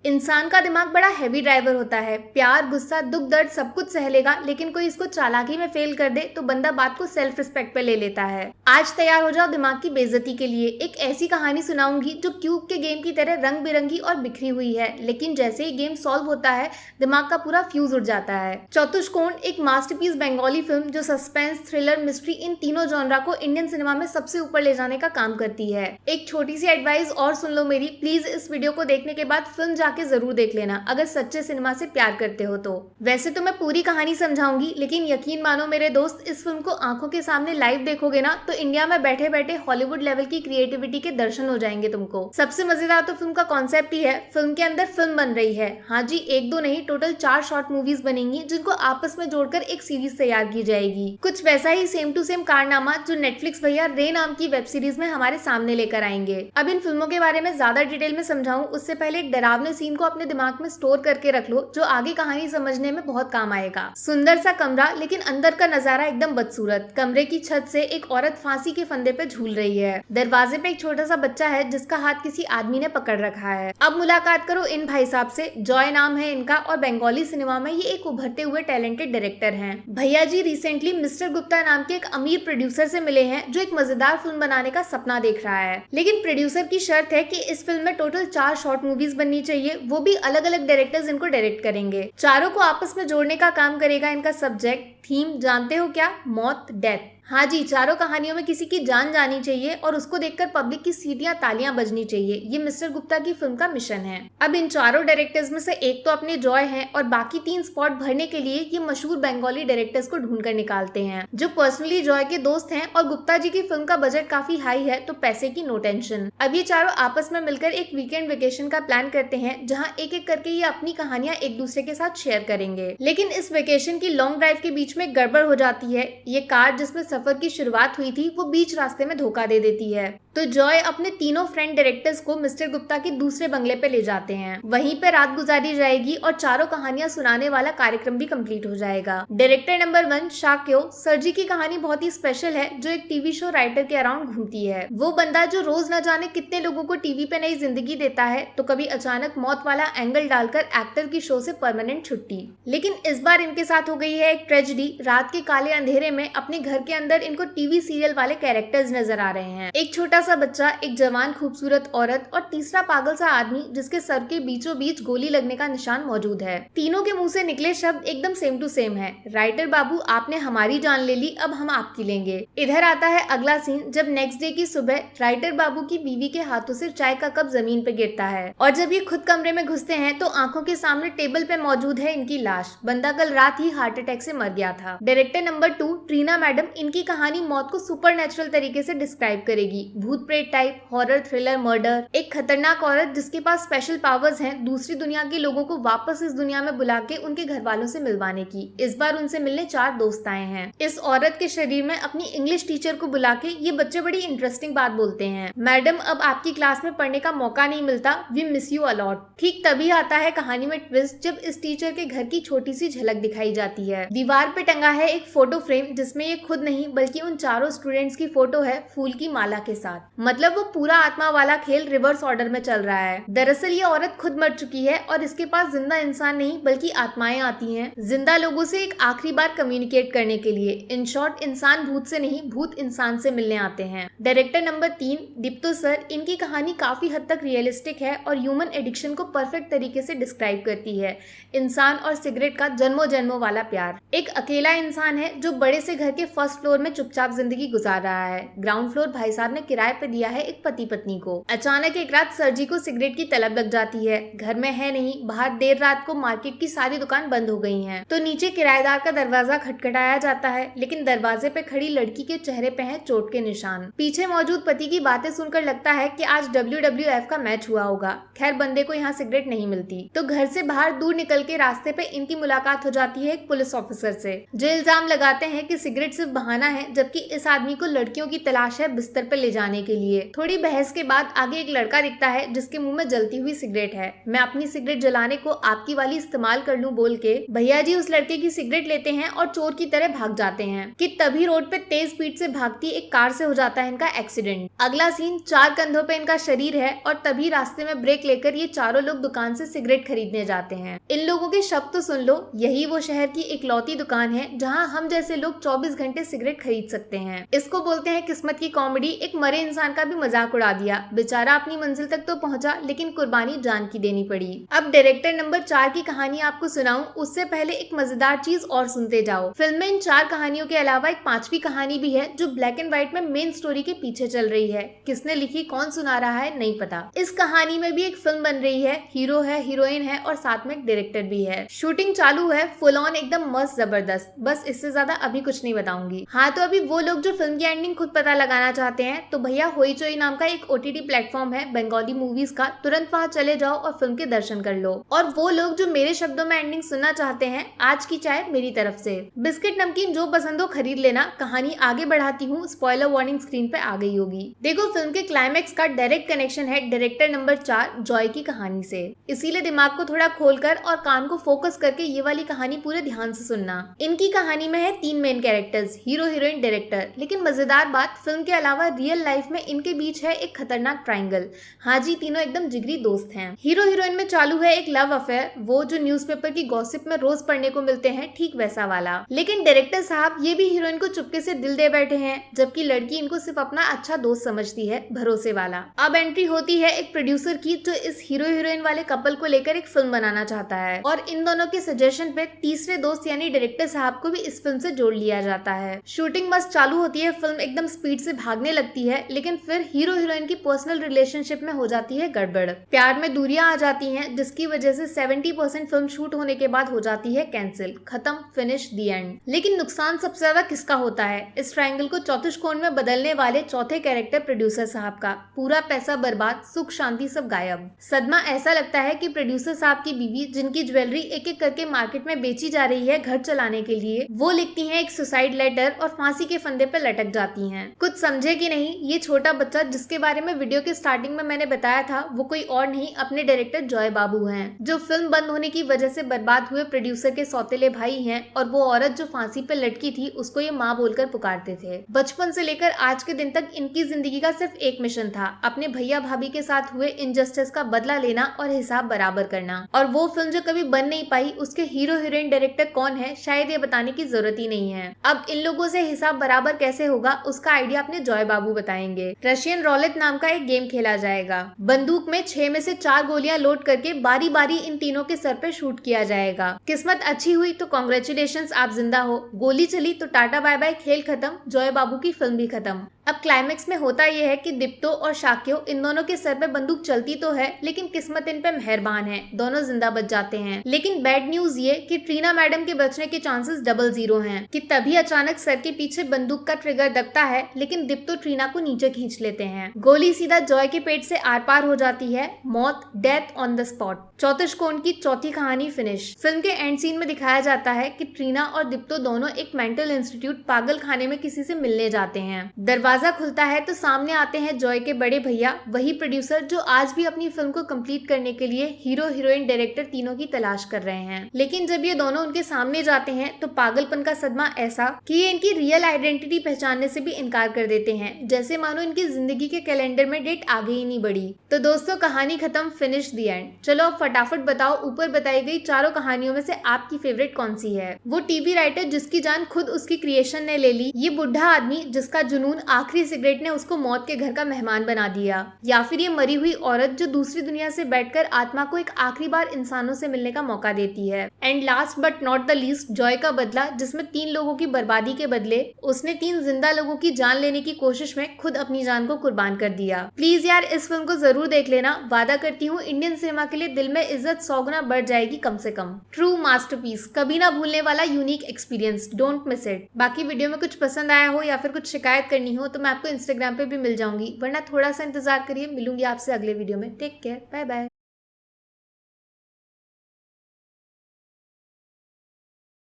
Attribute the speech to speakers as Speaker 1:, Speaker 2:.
Speaker 1: इंसान का दिमाग बड़ा हैवी ड्राइवर होता है। प्यार, गुस्सा, दुख, दर्द सब कुछ सह लेगा, लेकिन कोई इसको चालाकी में फेल कर दे तो बंदा बात को सेल्फ रिस्पेक्ट पे ले लेता है। आज तैयार हो जाओ दिमाग की बेइज्जती के लिए। एक ऐसी कहानी सुनाऊंगी जो क्यूब के गेम की तरह रंग बिरंगी और बिखरी हुई है, लेकिन जैसे ही गेम सॉल्व होता है दिमाग का पूरा फ्यूज उड़ जाता है। चतुष्कोण एक मास्टरपीस बंगाली फिल्म जो सस्पेंस, थ्रिलर, मिस्ट्री इन तीनों जॉनरा को इंडियन सिनेमा में सबसे ऊपर ले जाने का काम करती है। एक छोटी सी एडवाइस और सुन लो मेरी, प्लीज इस वीडियो को देखने के बाद फिल्म जाके जरूर देख लेना अगर सच्चे सिनेमा से प्यार करते हो तो। वैसे तो मैं पूरी कहानी समझाऊंगी, लेकिन यकीन मानो मेरे दोस्त, इस फिल्म को आंखों के सामने लाइव देखोगे ना तो इंडिया में बैठे बैठे हॉलीवुड लेवल की क्रिएटिविटी के दर्शन हो जाएंगे तुमको। सबसे मजेदार तो फिल्म का कॉन्सेप्ट ही है। फिल्म के अंदर फिल्म बन रही है। हाँ जी, एक दो नहीं, टोटल 4 शॉर्ट मूवीज बनेंगी जिनको आपस में जोड़कर एक सीरीज तैयार की जाएगी। कुछ वैसा ही सेम टू सेम कारनामा जो नेटफ्लिक्स भैया रे नाम की वेब सीरीज में हमारे सामने लेकर आएंगे। अब इन फिल्मों के बारे में ज्यादा डिटेल में समझाऊं उससे पहले एक डरावने सीन को अपने दिमाग में स्टोर करके रख लो जो आगे कहानी समझने में बहुत काम आएगा। सुंदर सा कमरा, लेकिन अंदर का नजारा एकदम बदसूरत। कमरे की छत से एक औरत फांसी के फंदे पे झूल रही है। दरवाजे पे एक छोटा सा बच्चा है जिसका हाथ किसी आदमी ने पकड़ रखा है। अब मुलाकात करो इन भाई साहब से। जॉय नाम है इनका और बंगाली सिनेमा में ये एक उभरते हुए टैलेंटेड डायरेक्टर हैं। भैया जी रिसेंटली मिस्टर गुप्ता नाम के एक अमीर प्रोड्यूसर से मिले हैं जो एक मजेदार फिल्म बनाने का सपना देख रहा है, लेकिन प्रोड्यूसर की शर्त है कि इस फिल्म में टोटल 4 शॉर्ट मूवीज बननी चाहिए, वो भी अलग अलग डायरेक्टर्स इनको डायरेक्ट करेंगे। चारों को आपस में जोड़ने का काम करेगा इनका सब्जेक्ट। थीम जानते हो क्या? मौत, डेथ। हाँ जी, चारों कहानियों में किसी की जान जानी चाहिए और उसको देखकर पब्लिक की सीटियां तालियां बजनी चाहिए। ये मिस्टर गुप्ता की फिल्म का मिशन है। अब इन चारों डायरेक्टर्स में से एक तो अपने जॉय हैं और बाकी 3 स्पॉट भरने के लिए ये मशहूर बंगाली डायरेक्टर्स को ढूंढ कर निकालते हैं जो पर्सनली जॉय के दोस्त हैं। और गुप्ता जी की फिल्म का बजट काफी हाई है तो पैसे की नो टेंशन। अब ये चारों आपस में मिलकर एक वीकेंड वेकेशन का प्लान करते हैं जहाँ एक एक करके ये अपनी कहानियां एक दूसरे के साथ शेयर करेंगे। लेकिन इस वेकेशन की लॉन्ग ड्राइव के बीच में गड़बड़ हो जाती है। ये कार जिसमें सफर की शुरुआत हुई थी वो बीच रास्ते में धोखा दे देती है, तो जॉय अपने तीनों फ्रेंड डायरेक्टर्स को मिस्टर गुप्ता के दूसरे बंगले पे ले जाते हैं। वहीं पे रात गुजारी जाएगी और चारों कहानियां सुनाने वाला कार्यक्रम भी कंप्लीट हो जाएगा। डायरेक्टर नंबर 1 शाक्यो सरजी की कहानी बहुत ही स्पेशल है जो एक टीवी शो राइटर के अराउंड घूमती है। वो बंदा जो रोज न जाने कितने लोगों को टीवी पे नई जिंदगी देता है, तो कभी अचानक मौत वाला एंगल डालकर एक्टर की शो से परमानेंट छुट्टी। लेकिन इस बार इनके साथ हो गई है एक ट्रेजेडी। रात के काले अंधेरे में अपने घर के अंदर इनको टीवी सीरियल वाले कैरेक्टर्स नजर आ रहे हैं। एक छोटा सा बच्चा, एक जवान खूबसूरत औरत और तीसरा पागल सा आदमी जिसके सर के बीचों बीच गोली लगने का निशान मौजूद है। तीनों के मुंह से निकले शब्द एकदम सेम टू सेम है। राइटर बाबू, आपने हमारी जान ले ली, अब हम आपकी लेंगे। इधर आता है अगला सीन जब नेक्स्ट डे की सुबह राइटर बाबू की बीवी के हाथों से चाय का कप जमीन पे गिरता है और जब ये खुद कमरे में घुसते हैं तो आंखों के सामने टेबल पे मौजूद है इनकी लाश। बंदा कल रात ही हार्ट अटैक से मर गया था। डायरेक्टर नंबर 2 ट्रीना मैडम इनकी कहानी मौत को सुपरनेचुरल तरीके से डिस्क्राइब करेगी। भूत प्रेत टाइप, हॉरर, थ्रिलर, मर्डर। एक खतरनाक औरत जिसके पास स्पेशल पावर्स हैं दूसरी दुनिया के लोगों को वापस इस दुनिया में बुला के उनके घर वालों से मिलवाने की। इस बार उनसे मिलने 4 दोस्त आए हैं। इस औरत के शरीर में अपनी इंग्लिश टीचर को बुला के ये बच्चे बड़ी इंटरेस्टिंग बात बोलते हैं, मैडम अब आपकी क्लास में पढ़ने का मौका नहीं मिलता, वी मिस यू अलॉट। ठीक तभी आता है कहानी में ट्विस्ट जब इस टीचर के घर की छोटी सी झलक दिखाई जाती है। दीवार पे टंगा है एक फोटो फ्रेम जिसमें ये खुद नहीं बल्कि उन चारों स्टूडेंट्स की फोटो है फूल की माला के साथ। मतलब वो पूरा आत्मा वाला खेल रिवर्स ऑर्डर में चल रहा है। दरअसल ये औरत खुद मर चुकी है और इसके पास जिंदा इंसान नहीं बल्कि आत्माएं आती हैं जिंदा लोगों से एक आखिरी बार कम्युनिकेट करने के लिए। इन शॉर्ट, इंसान भूत से नहीं, भूत इंसान से मिलने आते हैं। डायरेक्टर नंबर 3 दीप्तो सर, इनकी कहानी काफी हद तक रियलिस्टिक है और ह्यूमन एडिक्शन को परफेक्ट तरीके से डिस्क्राइब करती है। इंसान और सिगरेट का जन्मों जन्मों वाला प्यार। एक अकेला इंसान है जो बड़े से घर के फर्स्ट फ्लोर में चुपचाप जिंदगी गुजार रहा है। ग्राउंड फ्लोर भाई साहब ने किराए पे दिया है एक पति पत्नी को। अचानक एक रात सरजी को सिगरेट की तलब लग जाती है। घर में है नहीं, बाहर देर रात को मार्केट की सारी दुकान बंद हो गई हैं। तो नीचे किराएदार का दरवाजा खटखटाया जाता है, लेकिन दरवाजे पे खड़ी लड़की के चेहरे पे है चोट के निशान। पीछे मौजूद पति की बातें सुनकर लगता है कि आज WWF का मैच हुआ होगा। खैर बंदे को यहाँ सिगरेट नहीं मिलती, तो घर से बाहर दूर निकल के रास्ते पे इनकी मुलाकात हो जाती है एक पुलिस ऑफिसर से जो इल्जाम लगाते हैं कि सिगरेट सिर्फ बहाना है, जबकि इस आदमी को लड़कियों की तलाश है बिस्तर पे ले जाने जलाने के लिए। थोड़ी बहस के बाद आगे एक लड़का दिखता है जिसके मुंह में जलती हुई सिगरेट है। मैं अपनी सिगरेट जलाने को आपकी वाली इस्तेमाल कर लूं बोल के भैया जी उस लड़के की सिगरेट लेते हैं और चोर की तरह भाग जाते हैं कि तभी रोड पे तेज स्पीड से भागती एक कार से हो जाता है इनका एक्सीडेंट। अगला सीन 4 कंधों पे इनका शरीर है और तभी रास्ते में ब्रेक लेकर ये चारों लोग दुकान से सिगरेट खरीदने जाते हैं। इन लोगों के शब्द तो सुन लो, यही वो शहर की इकलौती दुकान है जहाँ हम जैसे लोग 24 घंटे सिगरेट खरीद सकते हैं। इसको बोलते हैं किस्मत की कॉमेडी। एक मरे इंसान का भी मजाक उड़ा दिया, बेचारा अपनी मंजिल तक तो पहुंचा लेकिन कुर्बानी जान की देनी पड़ी। अब डायरेक्टर नंबर 4 की कहानी आपको सुनाऊं उससे पहले एक मजेदार चीज और सुनते जाओ। फिल्म में इन 4 कहानियों के अलावा एक 5वीं कहानी भी है जो ब्लैक एंड व्हाइट में मेन स्टोरी के पीछे चल रही है। किसने लिखी, कौन सुना रहा है नहीं पता। इस कहानी में भी एक फिल्म बन रही है, हीरो है, हीरोइन है और साथ में एक डायरेक्टर भी है। शूटिंग चालू है, फुल ऑन एकदम मस्त जबरदस्त। बस इससे ज्यादा अभी कुछ नहीं बताऊंगी। हाँ तो अभी वो लोग जो फिल्म की एंडिंग खुद पता लगाना चाहते हैं तो भैया होईचोई नाम का एक OTT प्लेटफॉर्म है बंगाली मूवीज का, तुरंत वहाँ चले जाओ और फिल्म के दर्शन कर लो। और वो लोग जो मेरे शब्दों में एंडिंग सुनना चाहते हैं, आज की चाय मेरी तरफ से। बिस्किट नमकीन जो पसंद हो खरीद लेना। कहानी आगे बढ़ाती हूँ, स्पॉइलर वार्निंग स्क्रीन पे आ गई होगी। देखो फिल्म के क्लाइमेक्स का डायरेक्ट कनेक्शन है डायरेक्टर नंबर 4 जॉय की कहानी से, इसीलिए दिमाग को थोड़ा खोलकर और कान को फोकस करके ये वाली कहानी पूरे ध्यान से सुनना। इनकी कहानी में है 3 main characters, hero heroine director. लेकिन मजेदार बात, फिल्म के अलावा रियल लाइफ में इनके बीच है एक खतरनाक ट्रायंगल। हाँ जी, तीनों एकदम जिगरी दोस्त हैं। हीरो हीरोइन में चालू है एक लव अफेयर, वो जो न्यूज़पेपर की गॉसिप में रोज पढ़ने को मिलते हैं, ठीक वैसा वाला। लेकिन डायरेक्टर साहब ये भी हीरोइन को चुपके से दिल दे बैठे हैं, जबकि लड़की इनको सिर्फ अपना अच्छा दोस्त समझती है, भरोसे वाला। अब एंट्री होती है एक प्रोड्यूसर की जो इस हीरो हीरोइन वाले कपल को लेकर एक फिल्म बनाना चाहता है और इन दोनों के सजेशन पे तीसरे दोस्त यानी डायरेक्टर साहब को भी इस फिल्म से जोड़ लिया जाता है। शूटिंग बस चालू होती है, फिल्म एकदम स्पीड से भागने लगती है, लेकिन फिर हीरो हीरोइन की पर्सनल रिलेशनशिप में हो जाती है गड़बड़। प्यार में दूरियां आ जाती हैं जिसकी वजह से 70% फिल्म शूट होने के बाद हो जाती है कैंसिल, खत्म, फिनिश, दी एंड। लेकिन नुकसान सबसे ज्यादा किसका होता है? इस ट्रायंगल को चौतुष्कोण में बदलने वाले चौथे कैरेक्टर प्रोड्यूसर साहब का। पूरा पैसा बर्बाद, सुख शांति सब गायब। सदमा ऐसा लगता है कि प्रोड्यूसर साहब की बीवी जिनकी ज्वेलरी एक एक करके मार्केट में बेची जा रही है घर चलाने के लिए, वो लिखती है एक सुसाइड लेटर और फांसी के फंदे पे लटक जाती हैं। कुछ समझे कि नहीं, ये छोटा बच्चा जिसके बारे में वीडियो के स्टार्टिंग में मैंने बताया था वो कोई और नहीं अपने डायरेक्टर जॉय बाबू हैं, जो फिल्म बंद होने की वजह से बर्बाद हुए प्रोड्यूसर के सौतेले भाई हैं। और वो औरत जो फांसी पे लटकी थी उसको ये माँ बोलकर पुकारते थे। बचपन से लेकर आज के दिन तक इनकी जिंदगी का सिर्फ एक मिशन था, अपने भैया भाभी के साथ हुए इनजस्टिस का बदला लेना और हिसाब बराबर करना। और वो फिल्म जो कभी बन नहीं पाई उसके हीरो हीरोइन डायरेक्टर कौन है शायद ये बताने की जरूरत ही नहीं है। अब इन लोगों से हिसाब बराबर कैसे होगा उसका आइडिया अपने जॉय बाबू बताएंगे। रशियन रॉलेट नाम का एक गेम खेला जाएगा। बंदूक में 6 में से 4 गोलियां लोड करके बारी बारी इन तीनों के सर पे शूट किया जाएगा। किस्मत अच्छी हुई तो कांग्रेचुलेशंस, आप जिंदा हो। गोली चली तो टाटा बाय बाय, खेल खत्म, जॉय बाबू की फिल्म भी खत्म। अब क्लाइमेक्स में होता यह है कि दीप्तो और शाक्यो इन दोनों के सर पे बंदूक चलती तो है लेकिन किस्मत इन पे मेहरबान है, दोनों जिंदा बच जाते हैं। लेकिन बैड न्यूज ये कि ट्रीना मैडम के बचने के चांसेस 0 हैं कि तभी अचानक सर के पीछे बंदूक का ट्रिगर दबता है, लेकिन दीप्तो ट्रीना को नीचे खींच लेते हैं। गोली सीधा जॉय के पेट से आर पार हो जाती है, मौत, डेथ ऑन द स्पॉट। चौतुष्कोण की चौथी कहानी फिनिश। फिल्म के एंड सीन में दिखाया जाता है कि ट्रीना और दीप्तो दोनों एक मेंटल इंस्टीट्यूट पागल खाने में किसी से मिलने जाते हैं। दरवाजा खुलता है तो सामने आते हैं जॉय के बड़े भैया, वही प्रोड्यूसर जो आज भी अपनी फिल्म को कंप्लीट करने के लिए हीरो हीरोइन डायरेक्टर तीनों की तलाश कर रहे हैं। लेकिन जब ये दोनों उनके सामने जाते हैं तो पागलपन का सदमा ऐसा कि ये इनकी रियल आइडेंटिटी पहचानने से भी इनकार कर देते हैं, जैसे मानो इनकी जिंदगी के कैलेंडर में डेट आगे ही नहीं बढ़ी। तो दोस्तों कहानी खत्म, फिनिश, दी एंड। चलो अब फटाफट बताओ ऊपर बताई गई चारों कहानियों में से आपकी फेवरेट कौन सी है? वो टीवी राइटर जिसकी जान खुद उसकी क्रिएशन ने ले ली, ये बुढ़ा आदमी जिसका जुनून आखिरी सिगरेट ने उसको मौत के घर का मेहमान बना दिया, या फिर ये मरी हुई औरत जो दूसरी दुनिया से बैठकर आत्मा को एक आखिरी बार इंसानों से मिलने का मौका देती है। And last but not the least, Joy का बदला जिसमें 3 लोगों की बर्बादी के बदले उसने 3 जिंदा लोगों की जान लेने की कोशिश में खुद अपनी जान को कुर्बान कर दिया। प्लीज यार इस फिल्म को जरूर देख लेना, वादा करती हूँ इंडियन सिनेमा के लिए दिल में इज्जत 100 गुना बढ़ जाएगी कम से कम। ट्रू मास्टरपीस, कभी ना भूलने वाला unique experience, don't miss it. बाकी वीडियो में कुछ पसंद आया हो या फिर कुछ शिकायत करनी हो तो मैं आपको इंस्टाग्राम पे भी मिल जाऊंगी, वरना थोड़ा सा इंतजार करिए, मिलूंगी आपसे अगले वीडियो में। Take care, bye bye.